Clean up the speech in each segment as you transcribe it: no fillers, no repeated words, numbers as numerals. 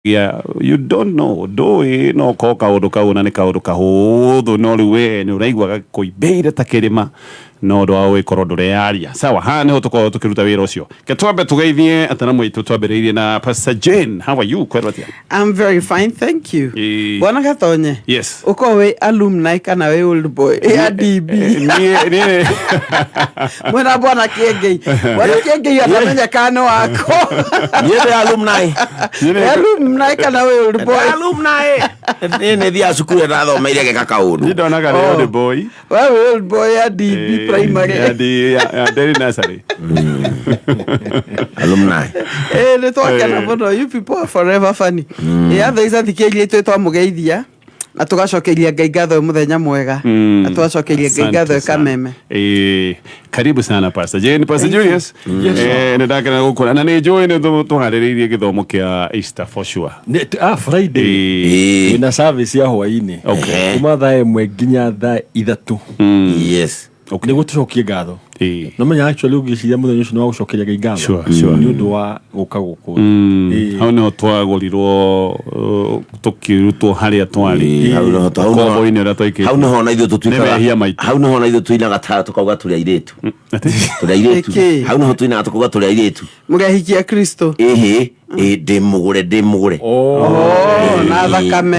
Yeah, you don't know. Doi no ko kaundu kau na ni kaundu kahuthu no riwe ni uraigua koibeire ta kirima no ndo awe korodore aria sawa ha ne tuko tukiruta wira ucio ke twambe tugeithie atana mwitu twambiriirie na Pastor Jane. How are you kweratia? I'm very fine, thank you. Bwana Gatonye. Yes. Uko we alumni kana we old boy ADB ni mwana bwana Kiengei anamenya kano wako yeye alumni kana we old boy alumni ne dia sukuru na thomeire ke kakaundu ni ndonaga le old boy we old boy ADB primary very nursery alumni le toka na bono you people are forever funny there is a thikeli to mugeithia na tugacokeria Ngai ngatho muthenya mwega na tugacokeria Ngai ngatho kameme. Karibu sana Pastor Jane. Pastor Julius ndaka na gukora na ni joy ne tuhaririirie githomo kia Easter for sure. Friday ina service ya hwaini kuma thaa imwe nginya thaa 3. Yes. Okay. Nego tucokie ngatho. No menya actually ugiciria muthenya ucio no gucokeria Ngai ngatho. Ni undu wa guka guku. Hau no twagorirwo tukirutwo haria twari. Hau no kobo-ini ria twaikite. Hau no na ithu tuinaga ta tukauga turi airetu. Turi airetu. Hau no tuinaga tukauga turi airetu. Mugahikia Kristo. Demugure. Na thakame.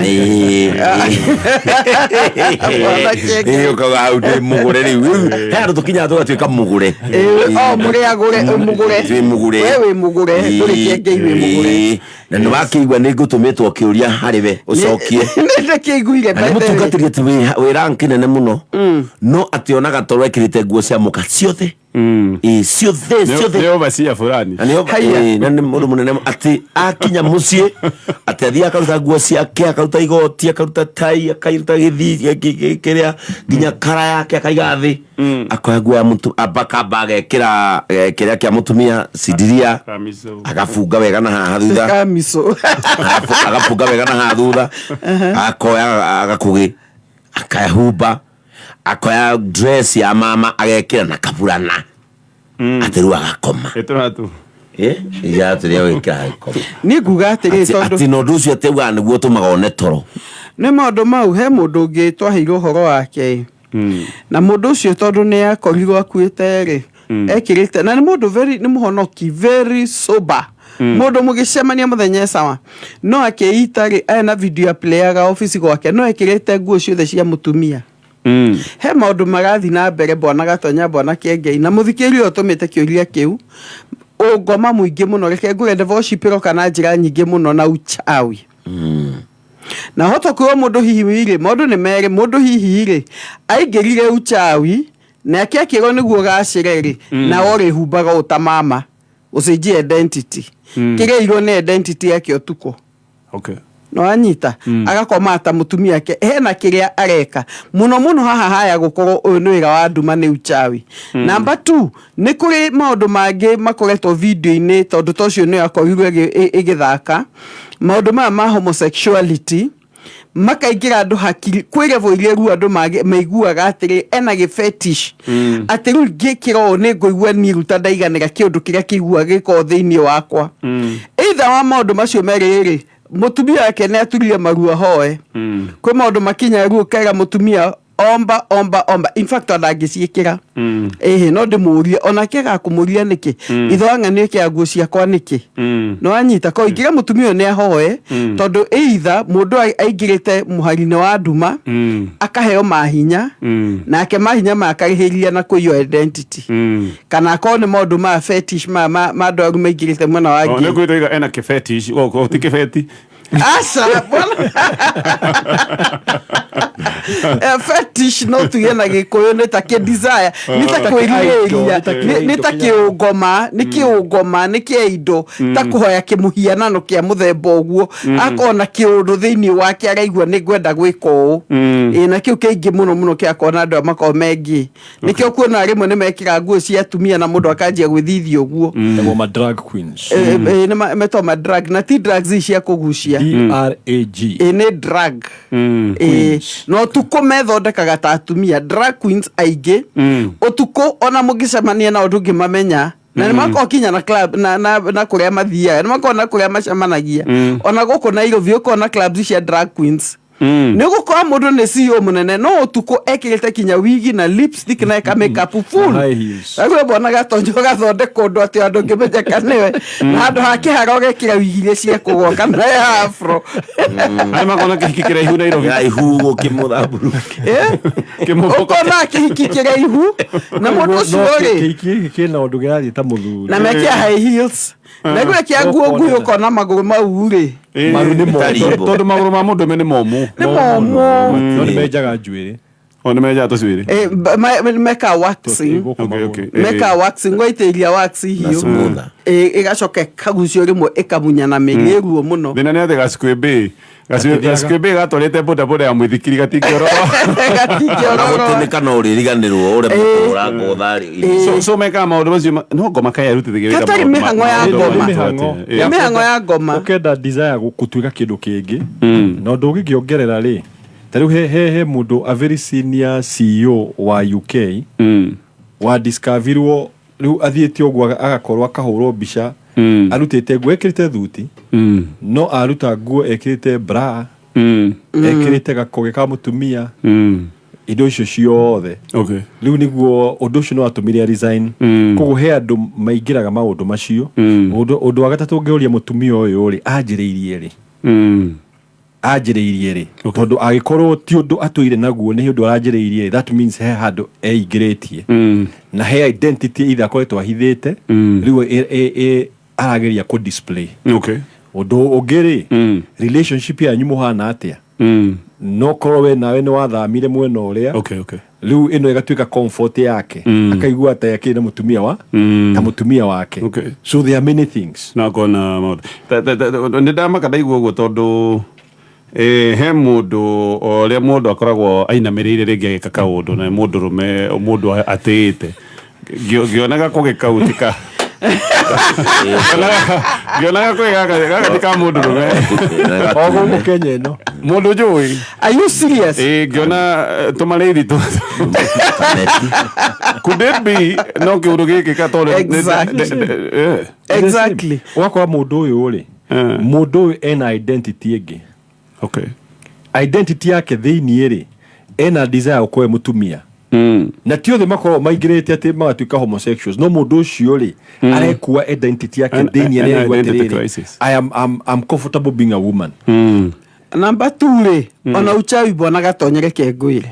Ukaga demugure riu. Hero tukinya tugatuika mugure. Mugure. Wewe mugure. Turi Kiengei we mugure. Na nwakiigua ni ngutumitwo kiuria hariwe ucokie. Nende kiiguire bende. Mutungatire tu wira nkinene muno. No ationaga toro ekirite nguo cia muka ciothe. Ciothe. Leo basi ya fulani. Nani mundu munene ati akinya mucie ati athia akaruta nguo ciake akaruta igoti akaruta tai akaruta githi kiria nginya kara yake akaiga thi akoya nguo ya mutu abaka bage kira kiria kia mutumia sidiria agafunga wega na haha thutha kamiso agafunga wega na haha thutha akoya agakugi akahumba akoya dress ya mama agekira na kapurana atiru agakoma etoratu ya tulia weka ko ni guga atiri tondu ati no nducio tewa niguo tumagone toro ne maundu mau he mundu ngi twahirwo horo wake na mundu ucio tondu ne akorirwo akuite ri ekirite na ni mundu ni muhonoki very sober mundu mugicemania muthenya sawa no akeita ri ena video player ga office gwake no ekirite nguo ciothe cia mutumia he maundu magathi na mbere Bwana Gatonya Bwana Kiengei na muthikiri utumite kiuria kiu ugoma muingi muno reke ngure devoshipiro kana njira nyingi muno na uchawi na hoto kuo mundu hihi mundu ni mere mundu hihi aingirire uchawi na akekiro niguo gacireri na ori humbaga utamama ucenjie identity kigeirwo ni identity yake utuko no anyita agakoma ata mutumia yake hena kiria areka muno haha haya gukorwo uyu ni wira wa nduma ni uchawi. Number 2 ni kuri maundu mangi makoretwo video-ini tondu tocio ni akorirwo igithaka maundu ma homosexuality makaingira andu hakiri kwirevo ireru andu maiguaga atiri ena gifetish atiru gikiro ni ngoigua ni ruta ndaiganira kiundu kiria kiigua giko thiini wakwa either wa maundu macio meriri mutumia yake ne aturire marua hoe kwi maundu makinya ruo kaira mutumia omba in fact adagiciikira no ndimurie ona kega kumuria niki ithwanga ni kia nguo ciakwa niki no anyita ko igira mutumia ne hoe tondu either mundu aingirite muharine wa nduma akaheo mahinya nake mahinya makarihiria na kuyo identity kana ko ni maundu ma fetish ma ndoru maingirite mwana wa ngi ne kwithiga ena ke fetish o tikifeti asa bwana fetish no tuyena gikoyo neta ke desire nita kwiriria nita kiugoma ni kiindo ta kuhoya kimuhianano kia muthemba uguo akona kiundu thiini wake araigua ni gwenda gwiko na kiu kingi muno kia kona andu amako mengi nikio kuona rimwe ni mekira nguo cia atumia na mundu akanjia gwithithia uguo nego ma drag queens ni meto ma drag na ti drugs cia kugucia DRAG ni drag no tuko methondekaga ta atumia drag queens aige utuko ona mugicemania na undu ngimamenya na nä makoo kinya na club na kå rä a mathiaga nä makoo na kå rä a macemanagia ona gå kå Nairobi å kona clubs cia drag queens nä gå korwa må ndå nä CEO må nene no å tukå ekä rä te kinya wigi na lipstick na eka makeup full agwe bona gatonjo gathondekwo ndå atä andå ngä menyeka nĩwe na handå hakä hara å gekä ra wigi iria ciekå goka na afro arä makona kä hiki kä raihu Nairobi raihu gå kä må thamburu å kona kä hiki kä raihu na må ndå å cio rä kä na å ndå kä rathiä ta må thuri na mekia high heels na gwe kia nguo nguo å kona magå rå mau rä maru nä mo tondå magå rå ma må ndå me nä momå nä momo no nä menjaga njuä o nä menjaga tå cuä meka waxing meka waxing gwaitĩria wax hiũ ĩgacoka ĩkagucio rĩmwe ĩkamunya na mĩrĩ ruo mũno thĩna nĩ atĩ gacuĩ mbĩ gatwarĩte bodaboda ya mũithikiri gatingĩorogagũtĩnĩka no ũrĩriganĩrwo ũrĩa mũkũranga ũtharĩ so mekaga maũndũ macio no ngoma kaĩ arutithĩgĩria gatarĩ mĩhang'o ya ngoma mĩhang'o ya ngoma ũkenda desire gũtuĩka kĩndũ kĩngĩ na ũndũ ũngĩkĩongerera rĩ tarĩu he mũndũ a very senior CEO wa UK wa discoverirwo rĩu athiĩte ũguo agakorwo akahũrwo mbica arutĩte nguo ekĩrĩte thuti no aruta nguo ekĩrĩte bra ekĩrĩte gakoge ka mũtumia indo icio ciothe rĩu nĩguo ũndũ ũcio no atũmire resign koguo he andũ maingĩraga maũndũ macio ũndũ wa gatatũ ũngĩũria mũtumia ũyũ rĩ anjĩrĩirie rĩ tondũ agĩkorwo ti ũndũ atũire naguo nĩ ũndũ aranjĩrĩirie that means he handũ eigĩrĩtie na he identity either akoretwo ahithĩte rĩu arageria kũ display ũndũ ũngĩ rĩ relationship yanyu mũhana atĩa no korwo we nawe nĩ wathamire mwena ũrĩa rĩu ĩno ĩgatuĩka comfort yake akaigua ta yakĩrĩ na mũtumia wake so there are many things na kona nĩ ndamaka ndaigua ũguo tondũ he mũndũ ũrĩa mũndũ akoragwo ainamĩrĩire rĩngĩ agĩka kaũndũ na mũndũ atĩĩte ngĩonaga kũgĩ kau tika ngĩonaga kũgĩ gaka tika mũndũ rũme ogũgũ Kenya ĩno mũndũ njũĩ are you serious ngĩona tũmarĩthi could it be no kĩũndũ gĩkĩ ka tondũ exactly wakora mũndũ ũyũ rĩ mũndũ ũyũ ena identity ĩngĩ identity yake thĩiniĩ rĩ ena desire ũkoe mũtumia na ti othe makorwo maingĩrĩte atĩ magatuĩka homosexuals no mũndũ ũcio rĩ arekua identity yake thĩiniĩ nĩ aigua atĩrĩrĩ I'm comfortable being a woman number 2 rĩ ona uchawi bona gatonyere kengwĩre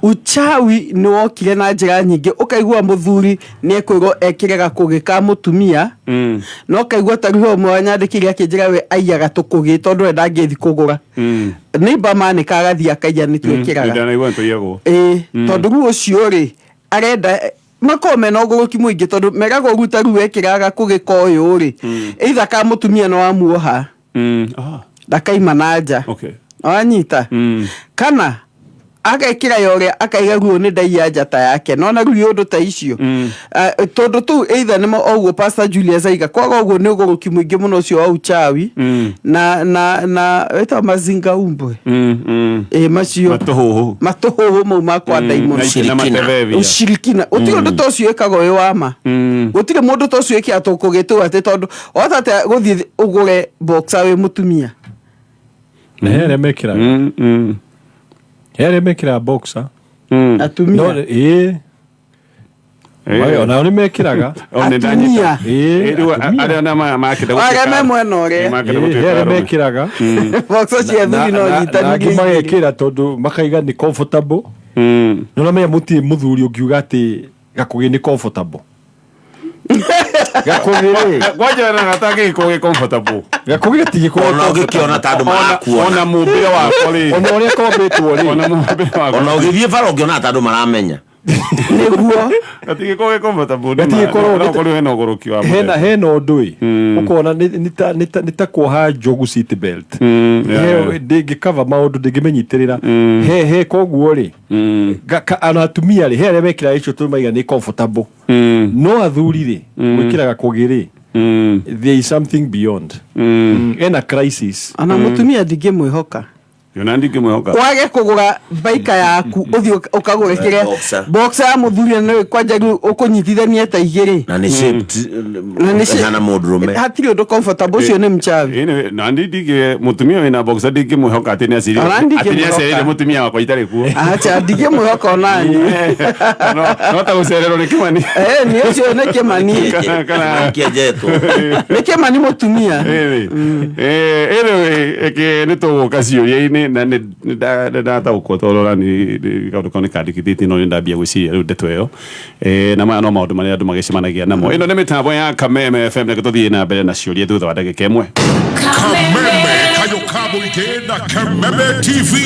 uchawi nĩ wokire na njĩra nyingĩ ũkaigua mũthuri nĩ ekwĩrwo ekĩre gakũgĩ ka mũtumia no kaigua tarĩho ũmwe nyandĩkire akĩnjĩra we aiyaga tũkũgĩ tondũ we ndangĩthi kũgũra nĩmba manĩ kagathiĩ akaiya nĩ twĩkĩraga tondũ rĩu ũcio rĩ arenda makorwo mena ũgũrũki mũingĩ tondũ meraga ũruta rĩu wekĩraga gakũgĩ ka ũyũ rĩ either ka mũtumia nĩ wamuoha ndakaima na nja wanyita kana agekĩra yorĩa akaiga ruo nĩ ndaiya njata yake nona rĩu ũndũ ta icio tondũ tu either nĩmo oguo Pastor Julius aiga kwaga ũguo nĩ ũgũrũki mũingĩ mũno ũcio wa uchawi na weta mazinga umbwe macio matũhũhũ mau makwa daimon ushirikina ũtirĩ ũndũ ta ũcio ĩkagwo wĩ wama gũtirĩ mũndũ ta ũcio ĩkĩa tũkũgĩtũ atĩ tondũ otate gũthiĩ ũgũre boxer wĩ mũtumia na he arĩa mekĩraga Here mekira boxer. Atumia. No, ona nĩ mekiraga. Atumia. Arĩa na makĩda gũkĩra. Arĩa mwena ũrĩa. Here mekiraga. Boxer cia thuri no nyitanĩrie. Na magekĩra tondũ makaiga nĩ comfortable. No na mũti mũthuri ũngiuga atĩ gakũgĩ nĩ comfortable. Gakũgĩ gwanja na gatagĩ kũgĩ comfortable. Gakũgĩ tigi kũgĩ ona ũngĩkĩona ta andũ marakuona ona mũmbĩre wako rĩ ona ũrĩa kombĩtwo rĩ ona mũmbĩre wako ona ũgĩthiĩ bara ũngĩona ta andũ maramenya nĩguo gatigĩ kũgĩ comfortable gatigĩ hena ũgũrũki wa hena ũndũ ũkona nĩ ta kuoha njogu seat belt ndĩngĩkava maũndũ ndĩngĩmenyitĩrĩra he koguo rĩ ona atumia rĩ he arĩa mekĩra icio tũmaiga nĩ comfortable no athuri rĩ gwĩkĩraga kũgĩ rĩ there is something beyond ena crisis ana mũtumia ndingĩmwĩhoka Yona ndikimwehoka wage kugura baika yaku uthi ukagura kire boxer ya Muthuri na kwanja ukunyitithania ta igiri na ni shaped na modrume hatiri ndo comfortable cio ni mchavi na ndike mutumia wina boxer ndikimwehoka atini asiri mutumia wakwa itari kuo acha ndikimwehoka nani no ta userero ni kimani ni cio ni kimani kana kiajeto ni kimani mutumia eke nito kasio yini na data ukotoro ni kaundu kone kadikititi no ndabia gwiciria riu ndeto iyo na ma no maundu maria andu magicemanagia namo ino ni mitambo ya Kameme FM na tuthie na mbere na ciuria thutha wa ndagika imwe. Kameme kayo kabo ikenda Kameme TV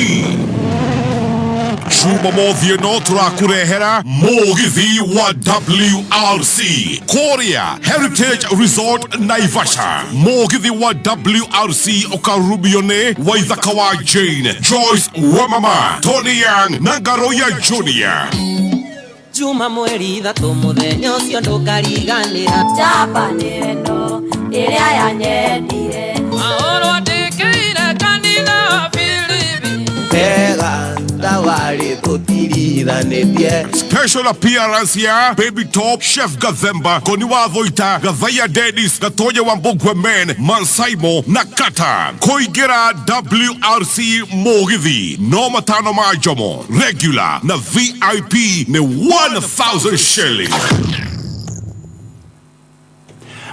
Chuma mothie no turakurehera mugithi wa WRC Korea Heritage Resort Naivasha mugithi wa WRC okarubione waithaka wa Jane Joyce Wamama Tony Young na Ngaroya Junior Juma mweri thatu muthenya ucio ndukariganira Japanendo iria yanyendire maoro atekirite kanitha Filipi pega tawari tutiriranithie. Special appearance ya Baby Top Chef Gathemba Koni wa Voita Gathaya Dennis Gatoye wa Mbogwe Men Mansaimo na Kata Koigera WRC Mugithi no matano majomo regular na VIP ne 1,000 shillings.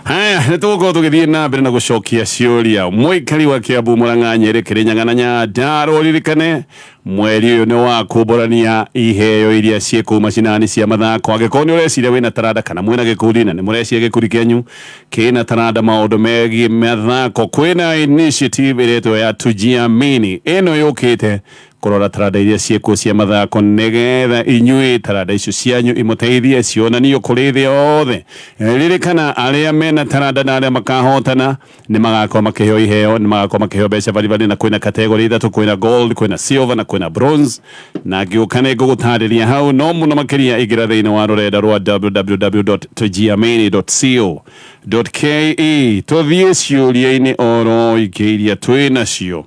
Haya nituko tugithie na mbere na gucokia ciuria muikari wa Kiambu Murang'a Nyeri Kirinyaga na Nyandarua ririkane mweri uyu ni wa kuborania iheo iria cieko macinani cia mathako agikoni ureciria wina taranda kana mwina gikundi na ni murecia gikundi kenyu kina taranda maundu megi mathako kwina initiative iretwo ya tujiamini ino yukite kurora taranda iria cieko cia mathako nigetha inyui taranda icio cianyu imuteithie cionanio kuri thi othe ririkana aria mena taranda na aria makahotana ni magakoma makiheo iheo ni magakoma makiheo mbeca bali na kwina category ithatu kwina gold kwina silver na kwina bronze na giukane gugutariria hau no muno makiria igira thiini wa rurenda rwa www.tujiamini.co.ke tuthie ciuria-ini oro ikiria twina cio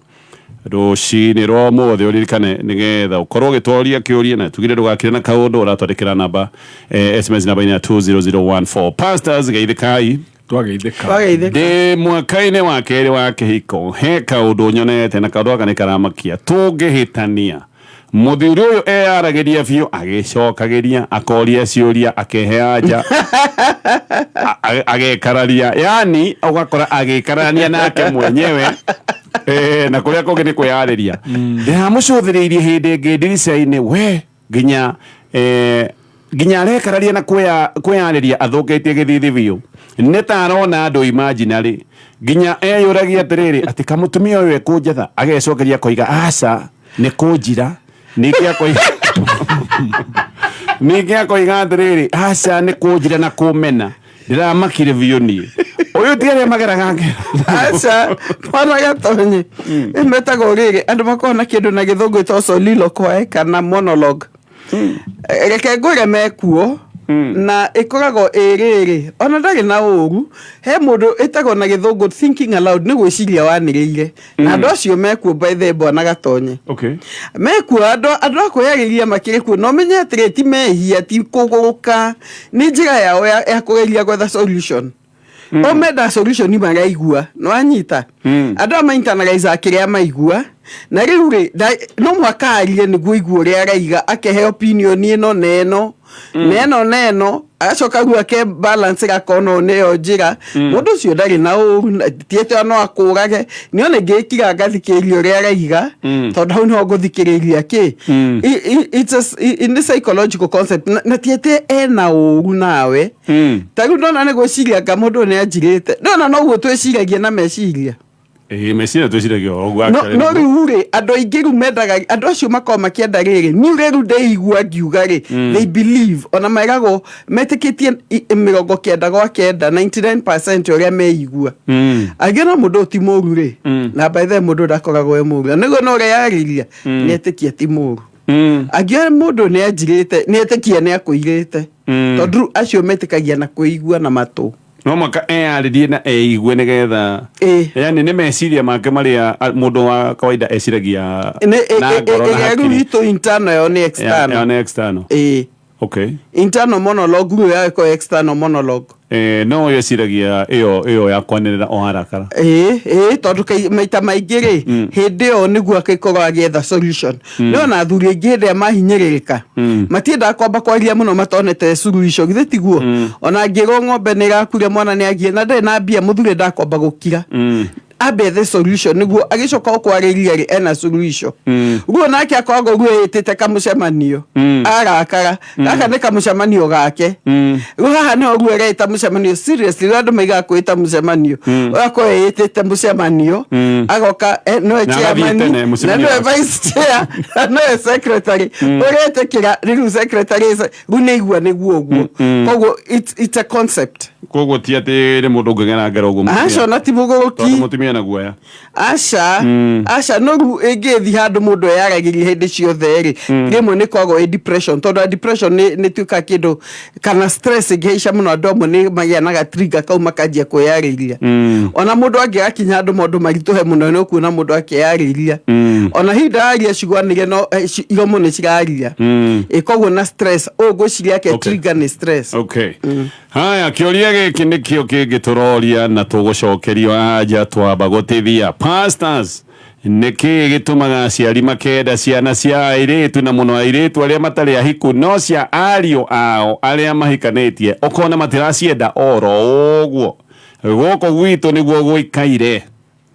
rucini rwa mothe uririkane nigetha ukorwo gitwaria kiuria na tugire ndugakire na kaundu uratwandikira namba SMS namba ya 20014 pastors geithikai twageithika de mwaka-ini wa keri wa kihiko he kaundu nyonete na kaundu aka ni karamakia tungihitania muthuri uyu arageria biu agicokagiria akoria ciuria akeheanja agekararia yani ugakora agikarania nake mwenyewe na kuria kungi ni kwiyariria ndamucuthiriirie hindi ingi ndirica-ini we nginya arekararia na kwiyariria athukitie githithi biu ni ta arona andu imaginary nginya eyuragia atiriri ati kamutumia uyu ekunjetha agecokeria koiga aca ni kunjira nikia koiga atiriri aca ni kunjira na kumena ndiramakire biu nie uyu tiaria mageraga ngero aca mwana gatonye imetago riri andu makona kindu na githungu itoso lilo kwae kana monologue reke ngure mekuo na ikorago erere ona ndari na uru he mundu itago na githungu thinking aloud ni gwiciria waniriire na andu acio mekuo by the bona gatonye mekuo andu akoyariria makiriku no menye atire ti mehia ti kuguruka ni njira yao ya kugeria gwetha solution omeda solution ni maraigua no anyita andu amaintanagiza akiria maigua na riu ri no mwakarie ni guigua ri araiga akehe opinion ino neno acoka gua ke balance gakono neo njira mundu ucio ndari na tiete no akurage ni one ngikira ngathikirio ri araiga tondu hau no nguthikiriria ki it's in the psychological concept na tiete ena uru nawe tagu ndona ne gwiciria ka mundu ne anjirite ndona no guo twiciragia na meciria meciria twiciragia ogwa no riure andu aingiru mendaga andu acio makoma makienda riri ni reru ndeigua ngiuga ri they believe ona maigago metikitie 99% oria meigua agena mundu ti muru ri na by the mundu ndakoragwo e muru nigo no ria yariria ni etikia ti muru agia mundu ni anjirite ni etikia ni akuirite tondu acio metikagia na kuigua na matu no maka arĩrie na eigue nĩgetha yani nĩ meciria make marĩa mũndũ wa kawaida eciragia na ngoro na hakiri rĩu internal nĩ external nĩ external okay internal monologue rĩu yako external monologue no yeciragia ĩyo ya kwanĩrĩra o harakara tondũ maita maingĩ rĩ hĩndĩ ĩyo nĩguo agĩkorwo agĩetha solution no na athuri aingĩ hĩndĩ mahinyĩrĩrĩka matiendaga kwamba kwaria mũno matonete solution githĩ tiguo ona angĩrwo ng'ombe nĩ ĩrakure mwana nĩ agiĩ na ndĩ na mbia mũthuri ndakwamba gũkira abe the solution niguo agicoka okwarĩria ri ena solution guo nake akoragwo gwĩtĩte kamũcemanio arakara gaka nĩ kamũcemanio gake guo haha nĩ oguo reta mũcemanio seriously andũ maiga kwĩta mũcemanio ũgakorwo yĩtĩte mũcemanio agoka no chairman na no vice chair no secretary ũretĩkĩra rĩu secretary guo nĩ igua nĩguo ũguo koguo it's a concept koguo ti atĩ nĩ mũndũ ũngĩgera ngero ũguo aca na ti mũgũki na guoya aca no ĩngĩthi handũ mũndũ eyaragirie hĩndĩ ciothe rĩ rĩmwe nĩ kwagwo depression tondũ depression nĩ tuĩka kĩndũ kana stress ĩngĩhaica mũno andũ amwe nĩ magĩa na gatrigger kau makanjia kwĩyarĩria ona mũndũ angĩgakinya andũ maũndũ maritũhe mũno nĩ kuona mũndũ akĩyarĩria ona hinda aria cigwanire no iromo nĩ ciraria ĩkoguo na stress ngwĩciria ake trigger nĩ stress haya kĩũria gĩkĩ nĩkĩo kĩngĩtũroria na tũgũcokerio anja twamba gũteithia pastors nĩkĩ gĩtũmaga aciari makenda ciana cia airĩtu na mũno airĩtu arĩa matarĩ ahiku no cia ariũ ao arĩa mahikanĩtie ũkona matiracienda oro ũguo gũkũ gwitũ nĩguo gũikaire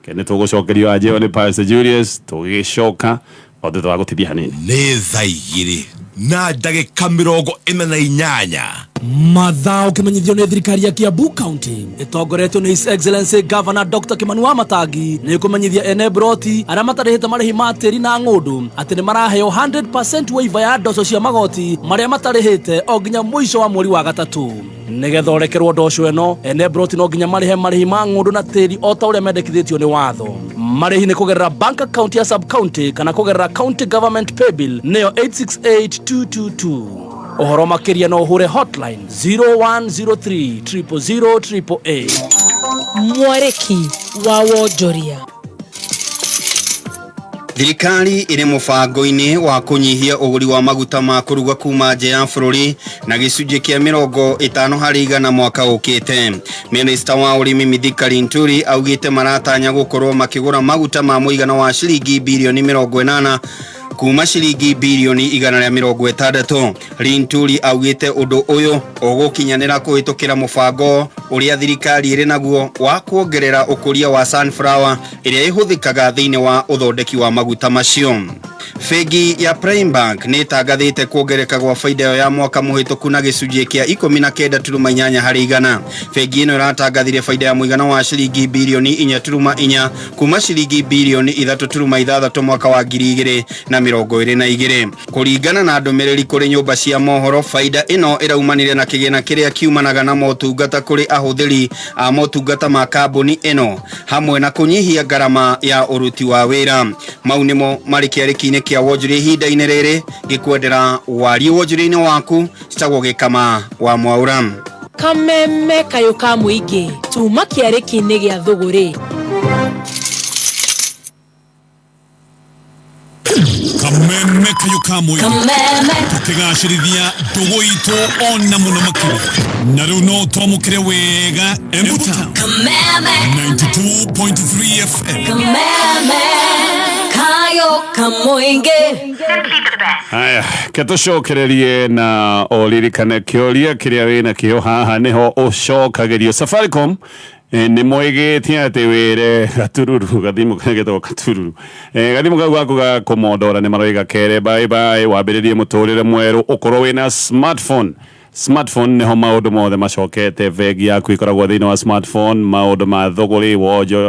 kene tũgũcokerio anja nĩ Pastor Julius tũgĩcoka o thutha wa gũteithia hanini nĩ thaa igĩrĩ na ndagĩka 48 Mathaa ũkĩmenyithio nĩ thirikari ya Kiambu County ĩtongoretio nĩ His Excellency Governor Dr. Kimani wa Matangi nĩ kũmenyithia ene broti arĩa matarĩhĩte marĩhi ma tĩri na ng'ũndũ atĩ nĩ maraheo 100% waiver ya ndoco cia magoti marĩa matarĩhĩte o nginya mũico wa mweri wa gatatũ nĩgetha ũrekerwo ndoco ĩno ene broti no nginya marĩhe marĩhi ma ng'ũndũ na tĩri o ta ũrĩa mendekithĩtio nĩ watho marĩhi nĩ kũgerera bank account ya sub county kana kũgerera county government pay bill nĩyo 868222 Ohoro makiria no hure hotline 0103 000 Mwareki wa wonjoria. Thirikari ĩrĩ mũbango-inĩ wa kũnyihia ũgũri wa maguta ma kũruga kuma nja ya bũrũri na gĩcunjĩ kĩa 50% mwaka ũkĩte. Minister wa ũrĩmi Muthuri augĩte maratanya gũkorwo makĩgũra maguta ma mũigana wa ciringi bilioni 80 kuma ciringi bilioni 160. Muthuri augĩte ũndũ ũyũ ũgũkinyanĩra kũhĩtũkĩra mũbango ũrĩa thirikari ĩrĩ naguo wa kuongerera ũkũria wa sunflower ĩrĩa ĩhũthĩkaga thĩinĩ wa ũthondeki wa maguta macio. Fegi ya Prime Bank nĩ ĩtangathĩte kuongereka gwa faida ya mwaka mũhĩtũku na gĩcunjĩ kĩa 19.8 harĩ igana. Fegi ĩno ĩratangathire faida ya mũigana wa ciringi bilioni 4.4 kuma ciringi bilioni 3.6 mwaka wa 2022. Kũringana na ndũmĩrĩri kũrĩ nyũmba cia mohoro, faida ĩno ĩraumanire na kĩgĩna kĩrĩa kiumanaga na motungata kũrĩ ahũthĩri a motungata ma kambuni ĩno hamwe na kũnyihia ngarama ya ũruti wa wĩra. Mau nĩmo marĩ kĩarĩki-inĩ kĩa wonjoria ihinda-inĩ rĩrĩ gĩkwendera warie wonjoria-inĩ waku citagwo gĩkama wa Mwaura. Kameme kayo ka mũingĩ tuma kĩarĩki-inĩ gĩa thũgũrĩ. Kameme kayo ka mũingĩ tũkĩgacĩrithia ndũgũ itũ ona mũno makĩria na rĩu no twamũkĩre wega Embuta 92.3 FM kayo ka mũingĩ. Haya ketũcokererie na ũririkane kĩũria kĩrĩa wĩna kĩo haha nĩho ũcokagĩrio. Safaricom nĩ moigĩtie atĩ wĩre gatururu gathimu kagetwo gatururu gathimu kau gaku ga kũmondora nĩ maroiga kere bye bye wambĩrĩrie mũtũrĩre mwerũ ũkorwo wĩna smartphone nĩho maũndũ mothe macokete. Vegi yaku ĩkoragwo thĩinĩ wa smartphone, maũndũ ma thũgũrĩ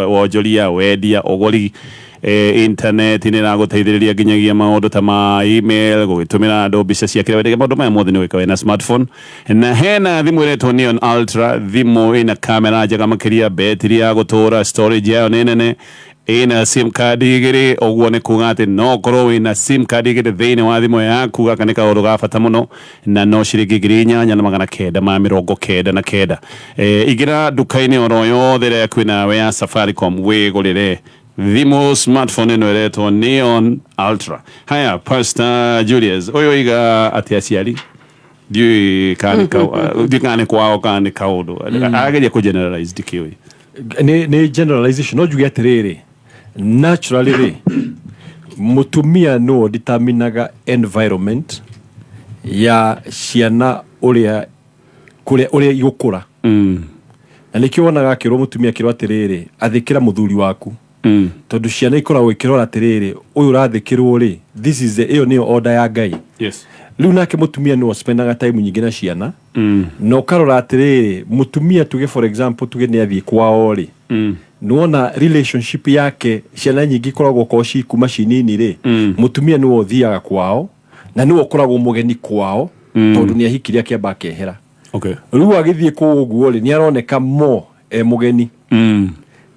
wonjoria wendia ũgũri internet nĩ ragũteithĩrĩria nginyagia maũndũ ta ma email gũgĩtũmĩra andũ mbica cia kĩrĩa wendete maũndũ maya mothe nĩ gwĩka wĩna smartphone. Na hena thimũ ĩretwo Neon Ultra, thimũ ĩna kamera njega makĩria, betiri ya gũtũra, storage yayo nĩ nene, ina sim card igiri ogwo ne kugate no korwo ina sim card igiri thini wa thimu yaku gaka ni kaundu ga bata muno na no ciringi ngiri 8,999 igira dukaini oro yothe ria kwina we ya Safaricom wigurire thimu smartphone ino iretwo Neon Ultra. Haya, Pastor Julius oyo iga atia ciari diu kane kwao kane kaundu ageria ku generalize dikiwi ni generalization no juge atiriri naturally mutumia no determinaga environment ya ciana uria igukura na nikio wonaga akirwo mutumia kirwa atiriri athikira muthuri waku tondu ciana ikoragwo ikirora atiriri uyu urathikirwo ri this is the iyo ni order ya Ngai. Yes. Riu nake mutumia no spendaga time nyingi na ciana no karora atiriri mutumia tuge for example tuge ni athie kwao ri nuona relationship yake ciana nyingi koragwo koshi kuma cinini ri mutumia no thiaga kwao na no koragwo mugeni kwao tondu ni ahikiria kiamba kehera. Okay. Riu agithie ku guo ri ni aroneka mo mugeni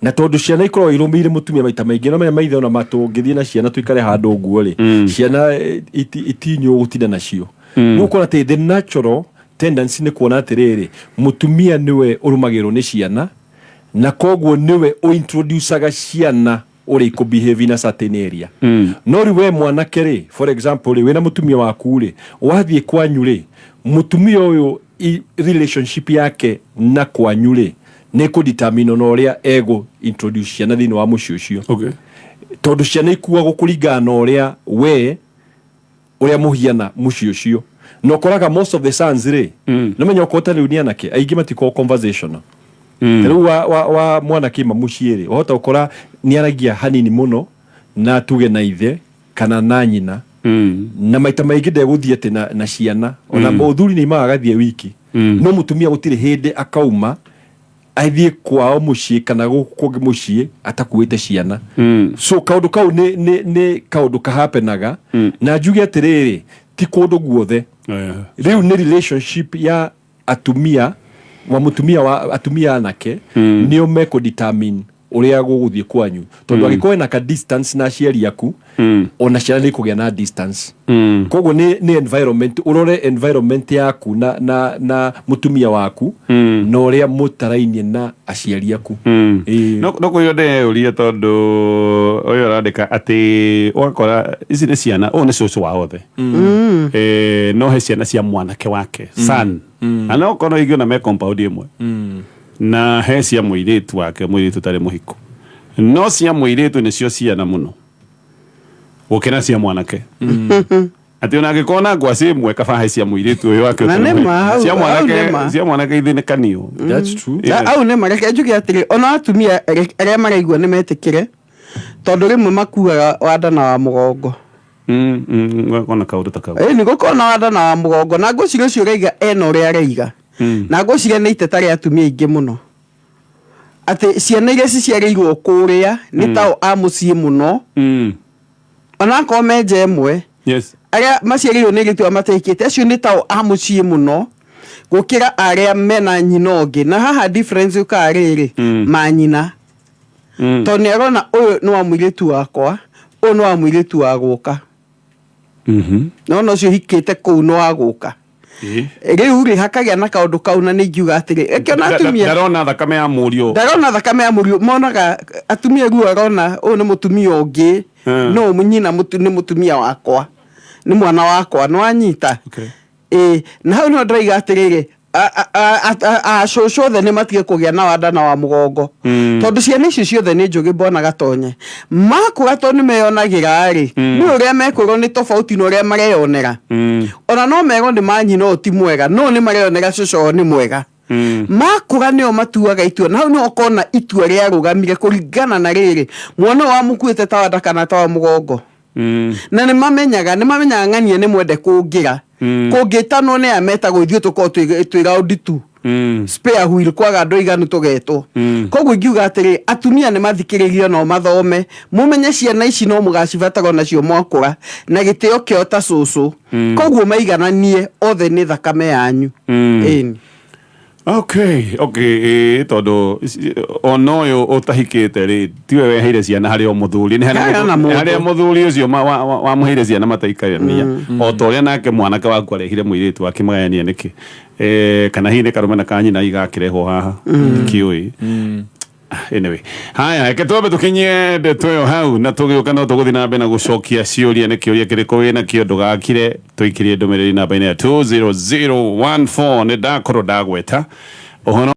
na tondu ciana ikorwo irumire mutumia maita maingi no maithe ona matungithie na ciana tuikare handu guo ri ciana itinyo gutinda nacio no kona te the natural tendency ni kuona atiriri mutumia niwe urumagirwo ni ciana na koguo niwe uintroducaga ciana uri ku behave in a certain area no riwe mwanake ri for example ri wena mutumia waku ri wathie kwanyu ri mutumia uyu relationship yake na kwanyu ri ne ko determine no ria ego introduce ciana thini wa mucio ucio. Okay. Tondu ciana ikuwa gukuringana no ria we uria muhiana mucio ucio no koraga most of the sons ri no menya ukota riu ni anake aingi matiko conversational riu wa mwanake mamucie ri wahota ukora ni aragia hanini muno na tuge na ithe kana na nyina na maita maingi ndeguthie ati na ciana ona muthuri ni magathie wiki no mutumia gutire hindi akauma aithie kwao mucie kana gukungi mucie atakuite ciana so kaundu kau ni kaundu kahapenaga na njuge atiriri ti kundu guothe riu ni relationship ya atumia wa mutumia wa atumia anake nio meko determine uria guguthie kwanyu tondu agikoe na ka distance na ciari yaku ona ciana ni kugia na distance koguo ni environment urore environment yaku na mutumia waku no uria mutarainie na aciari yaku no kuyode uria tondu oyo radika ati wakora ici ni ciana o ni cucu wa othe no he ciana cia mwanake wake son ana okono igio na me compound imwe na he cia muiritu wake muiritu tari muhiko no cia muiritu ni cio ciana muno gukena cia mwanake ati ona ngikona ngwasi mwe kafa he cia muiritu uyu wake cia mwanake ithine kanio. That's true. Au ne mareke njuge atiri ona atumia aria maraigua ni metikire tondu rimwe makuaga wadana wa mugongo kona kaundu takau ni gukona wadana wa mugongo na ngwiciria ucio reiga ena uria areiga na ngwiciria ni itetari atumia ingi muno ati ciana iria ciciareirwo kuria ni tao amucie muno ona ko meje mwe yes aria maciareirwo ni gitu amatekete acio ni tao amucie muno gukira aria mena nyinongi na haha difference ukariri manyina to ni arona uyu no amwiritu wakwa uyu no amwiritu wa guka no cio hikite kuu no aguka riu ri hakagia na kaundu kau na ni ngiuga atiri ekiona atumia ndarona thakame ya murio monaga atumia ru arona uyu ni mutumia ungi no munyina ni mutumia wakwa ni mwana wakwa no anyita na hau no ndaiga atiriri cucu the ni matige kugia na wadana wa mugongo tondu ciana ici ciothe ni njugi mbona gatonye makura to ni meyonagira ri ni uria mekwirwo ni tofauti no uria mareyonera ona no mego ni manyina ti mwega no ni mareyonera cucu ni mwega makura nio matuaga itua na hau no kona itua ria rugamire kuringana na riri mwana wa mukuite tawada kana tawa mugongo na ni mamenyaga ng'ania ni mwende kungira kungitanwo ni ameta guthio tuko twiga auditu spare wheel kwaga ndo iganu tugetwo koguo ngiuga atiri atumia ni mathikiririo no mathome mumenye ciana ici no mugacibataga nacio mwakura na gitio kio ta cucu koguo maigananie othe ni thakame yanyu Okay tondu ono uyu utahikite ri tiwe weheire ciana hari o muthuri ni hari muthuri ucio wa muheire ciana mataikarania o to ria nake mwanake waku arehire muiritu akimagania niki kana hine karume na kanyina igakireho haha kiui anyway haya ketwambe tukinye ndetweyo hau na tugiuka no tuguthi na mbere na gucokia ciuria ni kiuria kiriko wina kio ndugakire tuikirie ndumiriri namba-ini ya 20014 ni ndakorwo ndagweta uhono